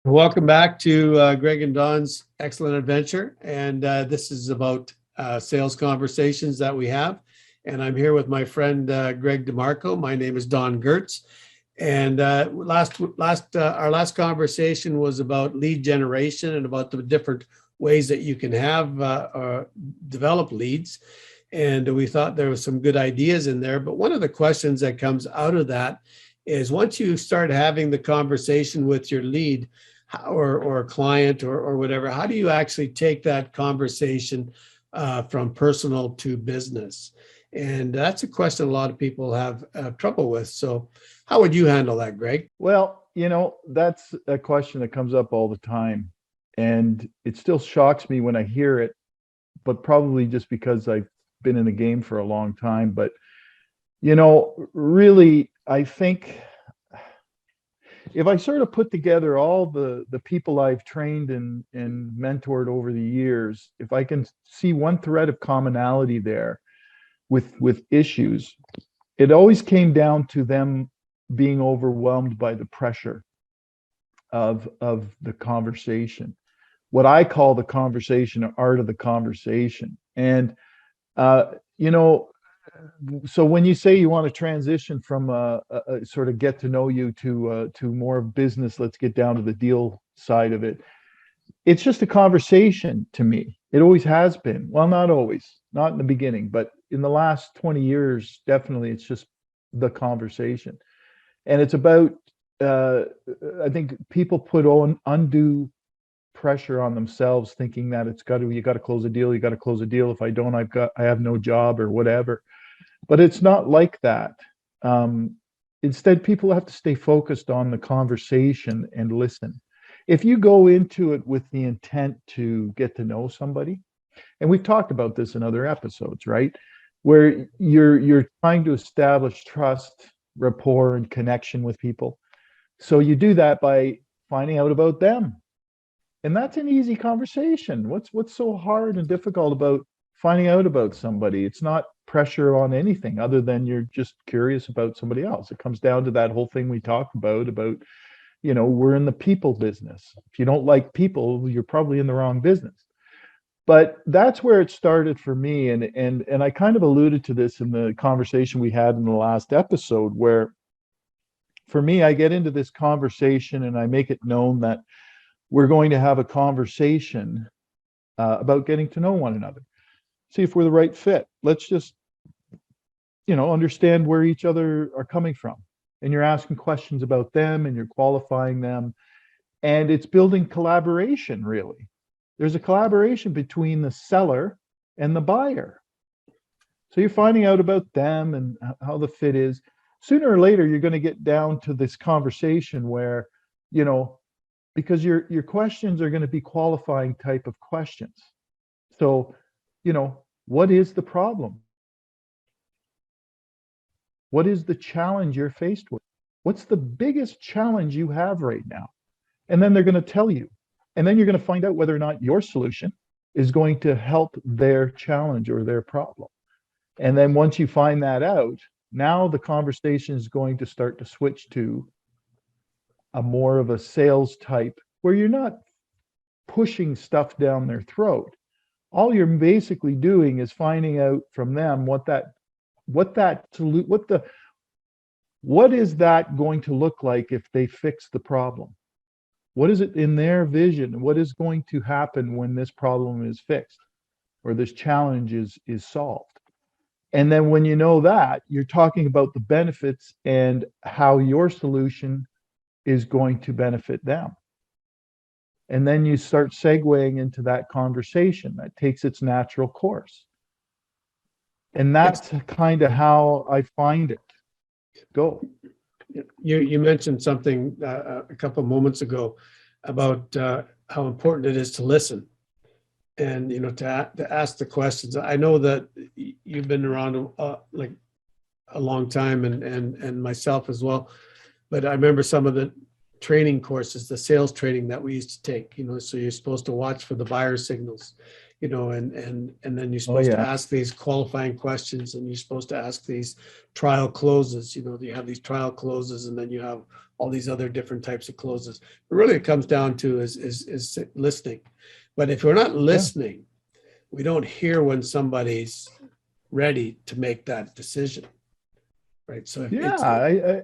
Welcome back to Greg and Don's Excellent Adventure. And this is about sales conversations that we have. And I'm here with my friend Greg DeMarco. My name is Don Gertz. And our last conversation was about lead generation and about the different ways that you can have or develop leads. And we thought there was some good ideas in there. But one of the questions that comes out of that is once you start having the conversation with your lead, or a client or whatever, how do you actually take that conversation from personal to business? And that's a question a lot of people have trouble with. So how would you handle that, Greg? Well, that's a question that comes up all the time. And it still shocks me when I hear it, but probably just because I've been in the game for a long time. But, really, I think if I sort of put together all the people I've trained and mentored over the years, if I can see one thread of commonality there with issues, it always came down to them being overwhelmed by the pressure of the conversation, what I call the conversation, art of the conversation. And so when you say you want to transition from a sort of get to know you to more business, let's get down to the deal side of it. It's just a conversation to me. It always has been. Well, not always, not in the beginning, but in the last 20 years, definitely it's just the conversation. And it's about, I think people put on undue pressure on themselves thinking that you got to close a deal. You got to close a deal. If I don't, I have no job or whatever. But it's not like that. Instead, people have to stay focused on the conversation and listen. If you go into it with the intent to get to know somebody, and we've talked about this in other episodes, right? Where you're trying to establish trust, rapport, and connection with people. So you do that by finding out about them. And that's an easy conversation. What's so hard and difficult about finding out about somebody? It's not pressure on anything other than you're just curious about somebody else. It comes down to that whole thing we talked about, we're in the people business. If you don't like people, you're probably in the wrong business. But that's where it started for me. And I kind of alluded to this in the conversation we had in the last episode, where for me, I get into this conversation and I make it known that we're going to have a conversation about getting to know one another. See if we're the right fit. Let's just, understand where each other are coming from. And you're asking questions about them and you're qualifying them. And it's building collaboration, really. There's a collaboration between the seller and the buyer. So you're finding out about them and how the fit is. Sooner or later, you're going to get down to this conversation where, because your questions are going to be qualifying type of questions. So, what is the problem? What is the challenge you're faced with? What's the biggest challenge you have right now? And then they're going to tell you. And then you're going to find out whether or not your solution is going to help their challenge or their problem. And then once you find that out, now the conversation is going to start to switch to a more of a sales type where you're not pushing stuff down their throat. All you're basically doing is finding out from them what is that going to look like if they fix the problem? What is it in their vision? What is going to happen when this problem is fixed or this challenge is solved? And then when you know that, you're talking about the benefits and how your solution is going to benefit them. And then you start segueing into that conversation that takes its natural course. And that's kind of how I find it. Go. You mentioned something a couple of moments ago about how important it is to listen and, to ask the questions. I know that you've been around like a long time and myself as well. But I remember some of the training courses, the sales training that we used to take, so you're supposed to watch for the buyer signals, and then you're supposed to ask these qualifying questions and you're supposed to ask these trial closes, you have these trial closes and then you have all these other different types of closes. But really it comes down to is listening. But if we're not listening, we don't hear when somebody's ready to make that decision. Right. So if Yeah, it's, I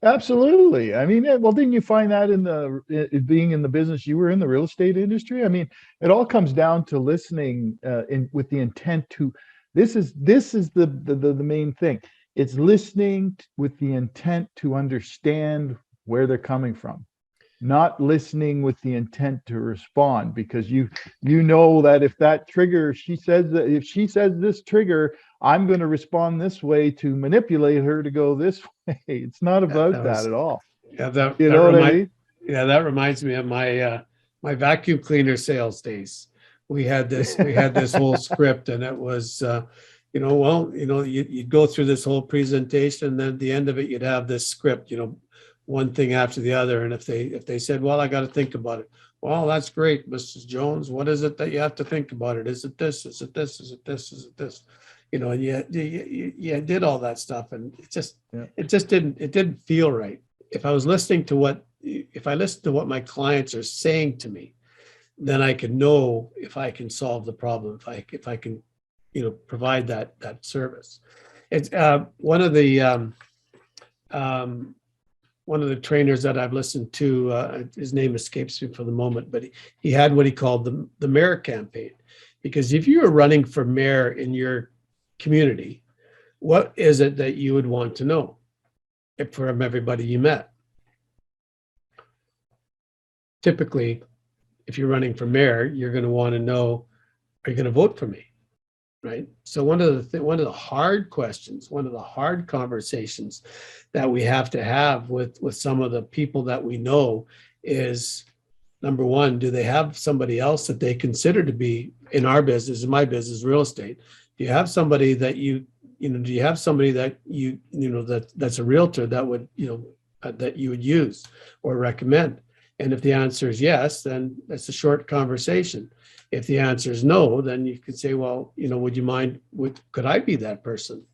absolutely. I mean, well, didn't you find that in the being in the business you were in, the real estate industry? I mean, it all comes down to listening in with the intent to. This is the main thing. It's listening with the intent to understand where they're coming from, not listening with the intent to respond, because you know that if that trigger, she says that if she says this trigger, I'm going to respond this way to manipulate her to go this way. It's not about that at all. yeah, that, You that know what I remind, mean? yeah, that reminds me of my vacuum cleaner sales days. We had this whole script, and it was you'd go through this whole presentation, and then at the end of it, you'd have this script, one thing after the other. And if they said, well, I got to think about it. Well, that's great, Mrs. Jones. What is it that you have to think about it? Is it this? Is it this? Is it this? Is it this? And you did all that stuff, and it just didn't feel right. If I listened to what my clients are saying to me, then I can know if I can solve the problem, if I can, provide that service. It's one of the trainers that I've listened to, his name escapes me for the moment, but he had what he called the mayor campaign. Because if you were running for mayor in your community, what is it that you would want to know from everybody you met? Typically, if you're running for mayor, you're going to want to know, are you going to vote for me? Right. So one of the hard questions, one of the hard conversations that we have to have with some of the people that we know is, number one, do they have somebody else that they consider to be, in our business, in my business, real estate? Do you have somebody that do you have somebody that that's a realtor that would, that you would use or recommend? And if the answer is yes, then that's a short conversation. If the answer is no, then you could say, well, would you mind, could I be that person?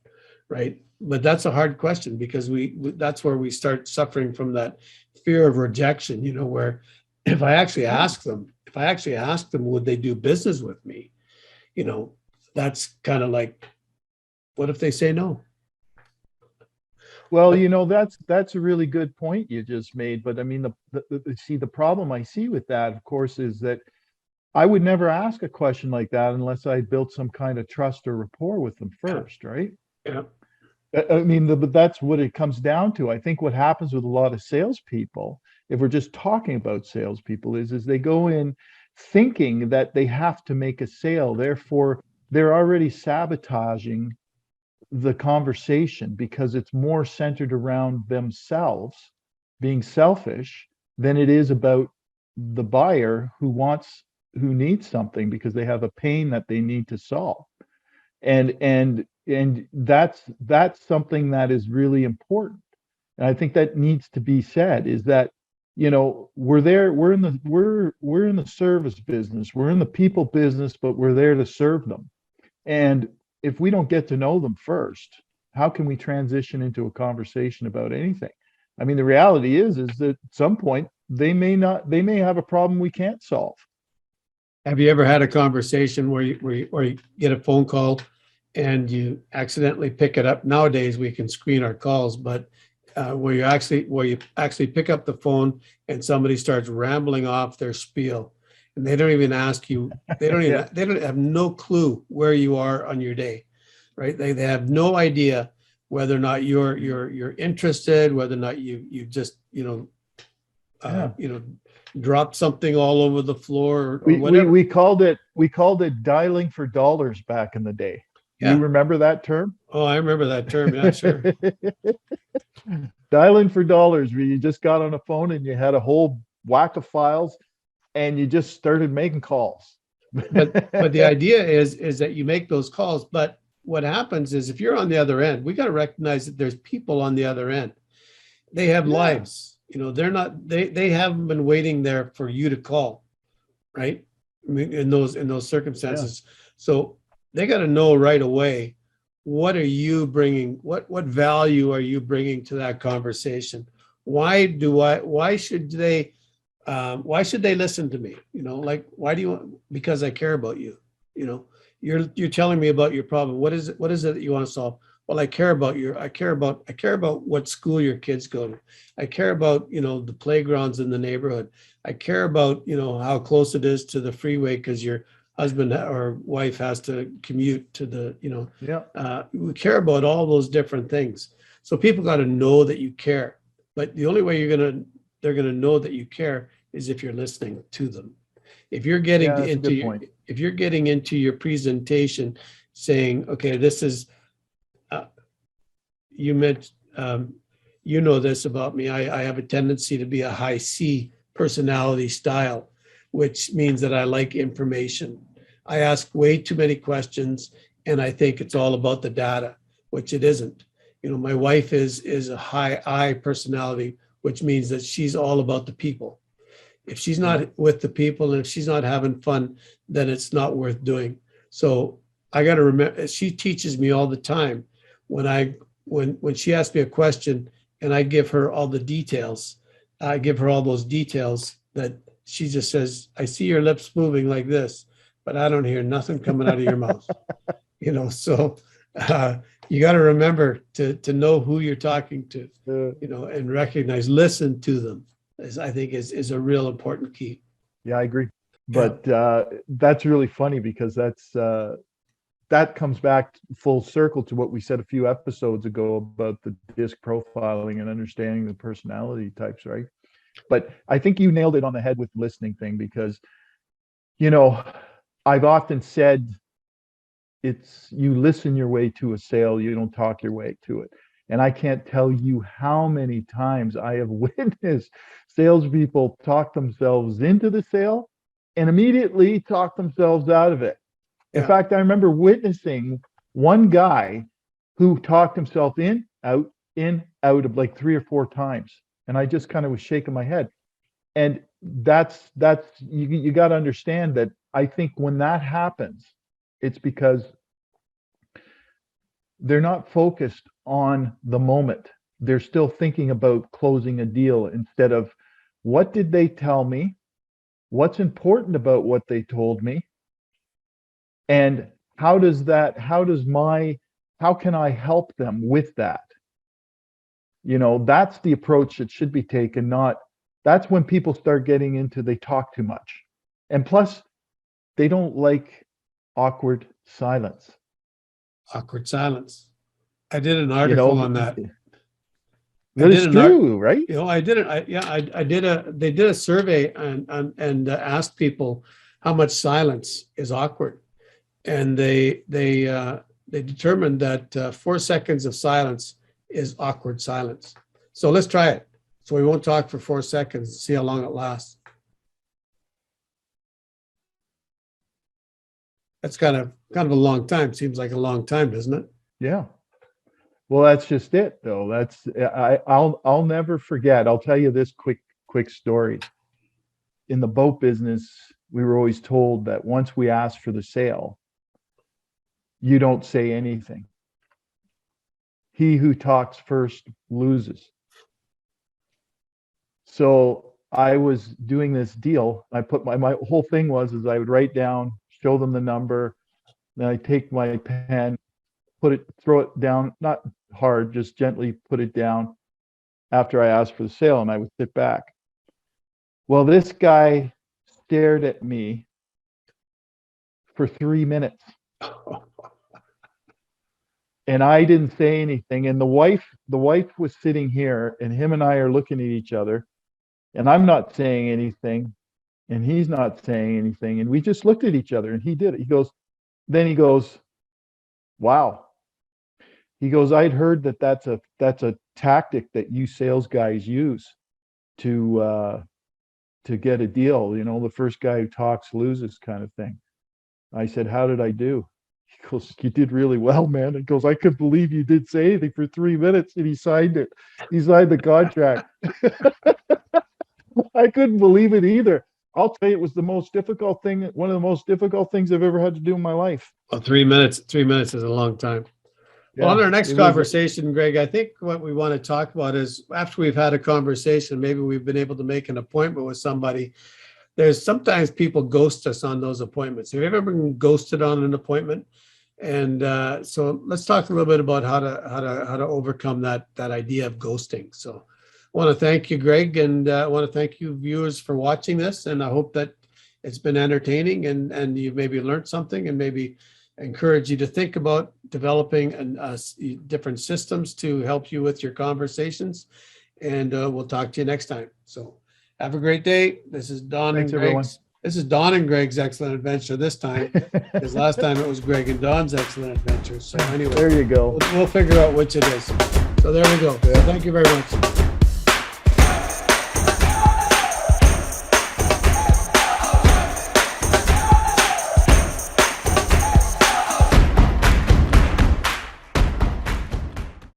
Right. But that's a hard question, because that's where we start suffering from that fear of rejection, where if I actually ask them, would they do business with me? That's kind of like, what if they say no? Well, that's a really good point you just made. But I mean, the problem I see with that, of course, is that I would never ask a question like that unless I built some kind of trust or rapport with them first, right? Yeah. I mean, but that's what it comes down to. I think what happens with a lot of salespeople, if we're just talking about salespeople, is they go in thinking that they have to make a sale. Therefore, they're already sabotaging the conversation, because it's more centered around themselves being selfish than it is about the buyer who needs something because they have a pain that they need to solve. And that's something that is really important. And I think that needs to be said, is that, we're in the service business, we're in the people business, but we're there to serve them. And if we don't get to know them first, how can we transition into a conversation about anything? I mean, the reality is that at some point they may have a problem we can't solve. Have you ever had a conversation where you get a phone call and you accidentally pick it up? Nowadays we can screen our calls, but where you actually pick up the phone and somebody starts rambling off their spiel, and they don't even ask you, they don't have no clue where you are on your day, right? They have no idea whether or not you're interested, whether or not you just dropped something all over the floor or whatever. We called it dialing for dollars back in the day. Yeah. You remember that term? Oh, I remember that term. Yeah, sure. Dialing for dollars, where you just got on a phone and you had a whole whack of files and you just started making calls. But the idea is that you make those calls. But what happens is, if you're on the other end, we got to recognize that there's people on the other end. They have lives. They haven't been waiting there for you to call, right? I mean, in those circumstances. So they got to know right away, what are you bringing? What value are you bringing to that conversation? why should they listen to me? Like, why do you want, because I care about you. You know, you're telling me about your problem. What is it that you want to solve? Well, I care about what school your kids go to. I care about, the playgrounds in the neighborhood. I care about, how close it is to the freeway because your husband or wife has to commute to the, Yeah. we care about all those different things. So people got to know that you care. But the only way they're gonna know that you care is if you're listening to them. If you're getting Yeah, that's a into good your, point. if you're getting into your presentation saying, okay, this is, you meant, you know this about me. I have a tendency to be a high C personality style, which means that I like information. I ask way too many questions, and I think it's all about the data, which it isn't. My wife is a high I personality, which means that she's all about the people. If she's not with the people and if she's not having fun, then it's not worth doing. So I got to remember, she teaches me all the time when she asks me a question and I give her all the details, I give her all those details that she just says, I see your lips moving like this, but I don't hear nothing coming out of your mouth. So you got to remember to know who you're talking to, and recognize, listen to them, I think is a real important key. Yeah, I agree. But that's really funny because that comes back full circle to what we said a few episodes ago about the disc profiling and understanding the personality types, right? But I think you nailed it on the head with the listening thing because, I've often said it's you listen your way to a sale, you don't talk your way to it. And I can't tell you how many times I have witnessed salespeople talk themselves into the sale and immediately talk themselves out of it. In fact, I remember witnessing one guy who talked himself in, out of like 3 or 4 times. And I just kind of was shaking my head. And that's you got to understand that I think when that happens, it's because they're not focused on the moment. They're still thinking about closing a deal instead of what did they tell me? What's important about what they told me? And how can I help them with that? That's the approach that should be taken, that's when people start getting into they talk too much. And plus, they don't like awkward silence. Awkward silence. I did an article on that. That is true, right? I did it. They did a survey and asked people how much silence is awkward. And they determined that 4 seconds of silence is awkward silence. So let's try it. So we won't talk for 4 seconds, see how long it lasts. That's kind of a long time. Seems like a long time, doesn't it? Yeah. Well, that's just it, though. I'll never forget. I'll tell you this quick story. In the boat business, we were always told that once we ask for the sale, you don't say anything. He who talks first loses. So I was doing this deal. I put my whole thing was I would write down, show them the number, then I take my pen, throw it down, not hard, just gently put it down after I asked for the sale, and I would sit back. Well, this guy stared at me for 3 minutes. And I didn't say anything. And the wife was sitting here, and him and I are looking at each other, and I'm not saying anything, and he's not saying anything. And we just looked at each other, and he did it. He goes, wow. He goes, I'd heard that's a tactic that you sales guys use to get a deal. The first guy who talks loses kind of thing. I said, how did I do? He goes, you did really well, man. He goes, I couldn't believe you did say anything for 3 minutes, and he signed it. He signed the contract. I couldn't believe it either. I'll tell you, it was one of the most difficult things I've ever had to do in my life. Well, 3 minutes is a long time. Well, on Yeah, our next it was- conversation, Greg, I think what we want to talk about is after we've had a conversation, maybe we've been able to make an appointment with somebody. There's sometimes people ghost us on those appointments. Have you ever been ghosted on an appointment? And so let's talk a little bit about how to overcome that idea of ghosting. So I want to thank you, Greg, and I want to thank you viewers for watching this. And I hope that it's been entertaining and you've maybe learned something and maybe encourage you to think about developing different systems to help you with your conversations. And we'll talk to you next time. So have a great day. This is Don Thanks, and everyone. Greg's. This is Don and Greg's Excellent Adventure this time, because last time it was Greg and Don's Excellent Adventure. So anyway, There you go. we'll figure out which it is. So there we go. So thank you very much.